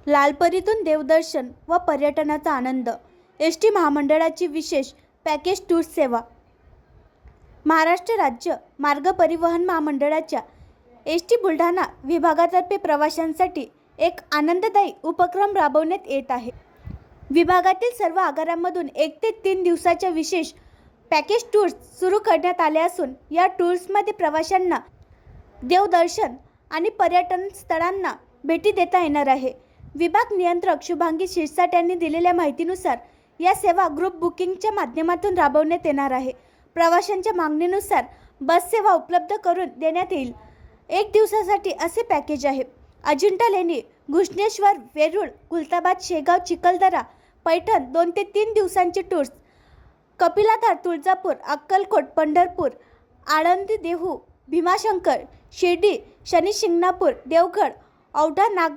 लालपरीतून देवदर्शन व पर्यटनाचा आनंद. एस.टी. महामंडळाची विशेष पॅकेज टूर सेवा. महाराष्ट्र राज्य मार्ग परिवहन महामंडळाच्या एस.टी. बुलढाणा विभागातर्फे प्रवाशांसाठी एक आनंददायी उपक्रम राबवण्यात येत आहे. विभागातील सर्व आगारांमधून 1 ते 3 दिवसाच्या विशेष पॅकेज टूर्स सुरू करण्यात आले असून या टूर्समध्ये प्रवाशांना देवदर्शन आणि पर्यटन स्थळांना भेटी देता येणार आहे. विभाग नियंत्रक शुभांगी शिरसाट यांनी दिलेल्या माहितीनुसार या सेवा ग्रुप बुकिंगच्या माध्यमातून राबवण्यात येणार आहे. प्रवाशांच्या मागणीनुसार बस सेवा उपलब्ध करून देण्यात येईल. 1 दिवसासाठी असे पॅकेज आहे. अजिंठा लेणी, घृष्णेश्वर, वेरूळ, खुलताबाद, शेगाव, चिखलदरा, पैठण 2 ते 3 दिवसांचे टूर्स. कपिलाधार, तुळजापूर, अक्कलकोट, पंढरपूर, आळंदी, देहू, भीमाशंकर, शिर्डी, शनी शिंगणापूर, देवगड, औंढा नागनाथ